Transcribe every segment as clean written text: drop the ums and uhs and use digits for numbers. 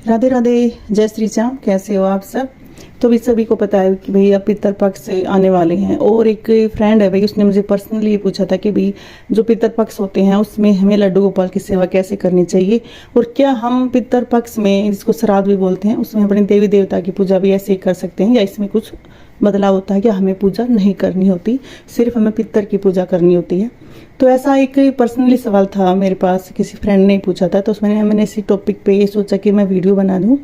राधे राधे, जय श्री श्याम। कैसे हो आप सब? तो भी सभी को पता है कि भाई अब पितृपक्ष से आने वाले हैं। और एक फ्रेंड है भाई, उसने मुझे पर्सनली पूछा था कि भाई जो पितृपक्ष होते हैं उसमें हमें लड्डू गोपाल की सेवा कैसे करनी चाहिए, और क्या हम पितृपक्ष में, जिसको श्राद्ध भी बोलते हैं, उसमें अपने देवी देवता की पूजा भी ऐसे ही कर सकते हैं, या इसमें कुछ बदलाव होता है कि हमें पूजा नहीं करनी होती, सिर्फ हमें पितर की पूजा करनी होती है। तो ऐसा एक पर्सनली सवाल था मेरे पास, किसी फ्रेंड ने पूछा था, तो मैंने इसी टॉपिक पे ये सोचा कि मैं वीडियो बना दूँ।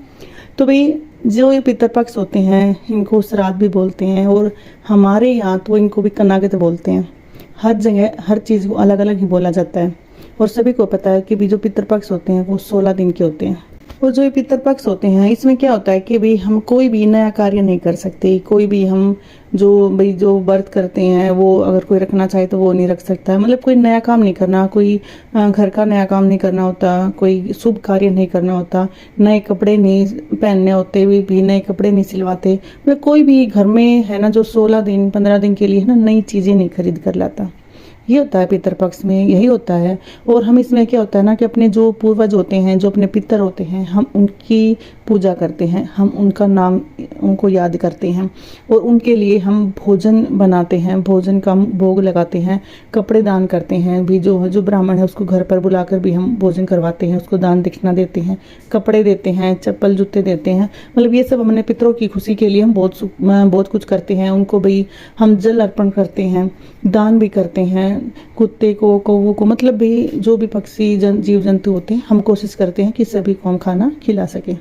तो भाई जो ये पितृपक्ष होते हैं इनको श्राद्ध भी बोलते हैं, और हमारे यहाँ तो इनको भी कनागत बोलते हैं। हर जगह हर चीज़ को अलग अलग ही बोला जाता है, और सभी को पता है कि भी जो पितृपक्ष होते हैं वो 16 दिन के होते हैं। और जो ये पितृपक्ष होते हैं इसमें क्या होता है कि भाई हम कोई भी नया कार्य नहीं कर सकते, कोई भी हम जो व्रत करते हैं वो अगर कोई रखना चाहे तो वो नहीं रख सकता है। मतलब कोई नया काम नहीं करना, कोई घर का नया काम नहीं करना होता, कोई शुभ कार्य नहीं करना होता, नए कपड़े नहीं पहनने होते, भी नए कपड़े नहीं सिलवाते। मतलब कोई भी घर में है ना जो 16 दिन 15 दिन के लिए है ना नई चीज़ें नहीं खरीद कर लाता। ये होता है पितृपक्ष में, यही होता है। और हम इसमें क्या होता है ना कि अपने जो पूर्वज होते हैं, जो अपने पितर होते हैं, हम उनकी पूजा करते हैं, हम उनका नाम उनको याद करते हैं, और उनके लिए हम भोजन बनाते हैं, भोजन का भोग लगाते हैं, कपड़े दान करते हैं। भी जो ब्राह्मण है उसको घर पर बुलाकर भी हम भोजन करवाते हैं, उसको दान दक्षिणा देते हैं, कपड़े देते हैं, चप्पल जूते देते हैं। मतलब ये सब अपने पितरों की खुशी के लिए हम बहुत कुछ करते हैं। उनको भाई हम जल अर्पण करते हैं, दान भी करते हैं, कुत्ते को, कौवों को, मतलब भी जो भी पक्षी जीव जंतु होते हैं हम कोशिश करते हैं कि सभी को हम खाना खिला सके।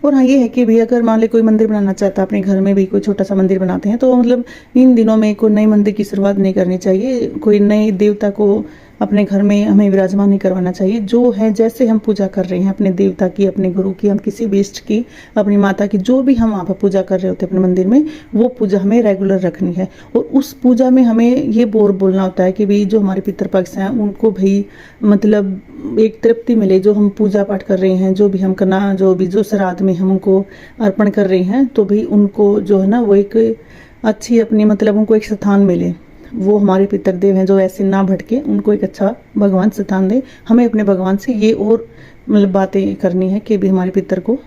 और हाँ ये है कि भाई अगर मान ले कोई मंदिर बनाना चाहता है, अपने घर में भी कोई छोटा सा मंदिर बनाते हैं, तो मतलब इन दिनों में कोई नए मंदिर की शुरुआत नहीं करनी चाहिए, कोई नए देवता को अपने घर में हमें विराजमान नहीं करवाना चाहिए। जो है जैसे हम पूजा कर रहे हैं अपने देवता की, अपने गुरु की, हम किसी भी इष्ट की, अपनी माता की, जो भी हम वहाँ पर पूजा कर रहे होते हैं अपने मंदिर में, वो पूजा हमें रेगुलर रखनी है। और उस पूजा में हमें ये बोलना होता है कि भाई जो हमारे पितृपक्ष हैं उनको भाई मतलब एक तृप्ति मिले, जो हम पूजा पाठ कर रहे हैं, जो भी हम करना, जो श्राद्ध में हम उनको अर्पण कर रहे हैं, तो भाई उनको जो है ना वो एक अच्छी अपनी मतलब उनको एक स्थान मिले। वो हमारे पितृदेव हैं जो ऐसे ना भटके, उनको एक अच्छा भगवान स्थान दे। हमें अपने भगवान से ये और मतलब बातें करनी है कि भी हमारे पितर को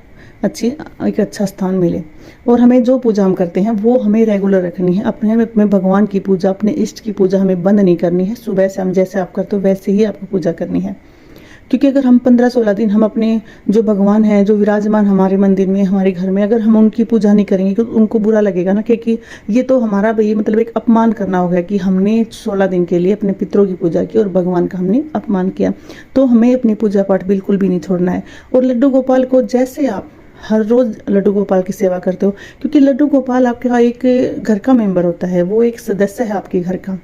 एक अच्छा स्थान मिले। और हमें जो पूजा हम करते हैं वो हमें रेगुलर रखनी है। अपने भगवान की पूजा, अपने इष्ट की पूजा हमें बंद नहीं करनी है। सुबह से हम जैसे आप करते हो वैसे ही आपको पूजा करनी है, क्योंकि अगर हम 15-16 दिन हम अपने जो भगवान हैं जो विराजमान हमारे मंदिर में, हमारे घर में, अगर हम उनकी पूजा नहीं करेंगे तो उनको बुरा लगेगा ना, क्योंकि ये तो हमारा भाई मतलब एक अपमान करना होगा कि हमने 16 दिन के लिए अपने पितरों की पूजा की और भगवान का हमने अपमान किया। तो हमें अपनी पूजा पाठ बिल्कुल भी नहीं छोड़ना है। और लड्डू गोपाल को जैसे आप हर रोज लड्डू गोपाल की सेवा करते हो, क्योंकि लड्डू गोपाल आपका एक घर का मेंबर होता है, वो एक सदस्य है आपके घर का।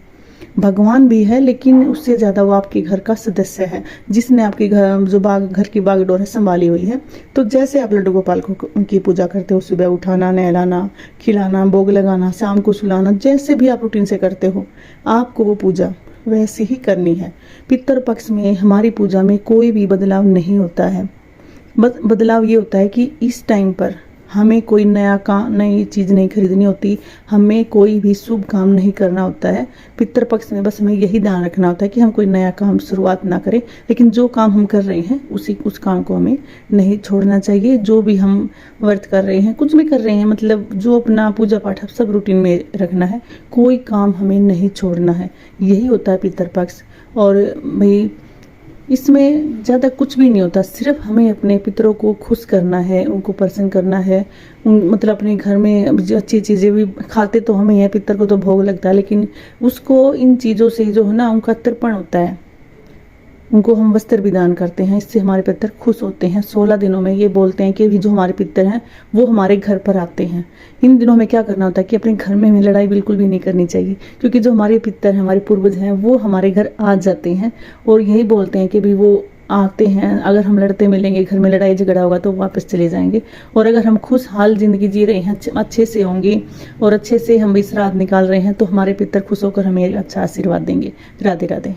भगवान भी है लेकिन उससे ज़्यादा वो आपके घर का सदस्य है, जिसने आपके घर की बागडोर है संभाली हुई है। तो जैसे आप लड्डू गोपाल को उनकी पूजा करते हो, सुबह उठाना, नहलाना, खिलाना, भोग लगाना, शाम को सुलाना, जैसे भी आप रूटीन से करते हो, आपको वो पूजा वैसे ही करनी है। पितृपक्ष में हमारी पूजा में कोई भी बदलाव नहीं होता है। बदलाव ये होता है कि इस टाइम पर हमें कोई नई चीज़ नहीं खरीदनी होती, हमें कोई भी शुभ काम नहीं करना होता है। पितृपक्ष में बस हमें यही ध्यान रखना होता है कि हम कोई नया काम शुरुआत ना करें, लेकिन जो काम हम कर रहे हैं उस काम को हमें नहीं छोड़ना चाहिए। जो भी हम व्रत कर रहे हैं, कुछ भी कर रहे हैं, मतलब जो अपना पूजा पाठ सब रूटीन में रखना है, कोई काम हमें नहीं छोड़ना है। यही होता है पितृपक्ष। और भाई इसमें ज़्यादा कुछ भी नहीं होता, सिर्फ हमें अपने पितरों को खुश करना है, उनको प्रसन्न करना है। मतलब अपने घर में अच्छी चीज़ें भी खाते तो हमें है, पितर को तो भोग लगता है, लेकिन उसको इन चीज़ों से जो है ना उनका तर्पण होता है, उनको हम वस्त्र भी दान करते हैं, इससे हमारे पितर खुश होते हैं। 16 दिनों में ये बोलते हैं कि भी जो हमारे पितर हैं वो हमारे घर पर आते हैं। इन दिनों में क्या करना होता है कि अपने घर में हमें लड़ाई बिल्कुल भी नहीं करनी चाहिए, क्योंकि जो हमारे पितर हैं, हमारे पूर्वज हैं, वो हमारे घर आ जाते हैं और यही बोलते हैं कि भी वो आते हैं। अगर हम लड़ते मिलेंगे, घर में लड़ाई झगड़ा होगा तो वापस चले जाएंगे। और अगर हम खुशहाल जिंदगी जी रहे हैं, अच्छे से होंगे और अच्छे से हम भी श्राद्ध निकाल रहे हैं, तो हमारे पितर खुश होकर हमें अच्छा आशीर्वाद देंगे। राधे राधे।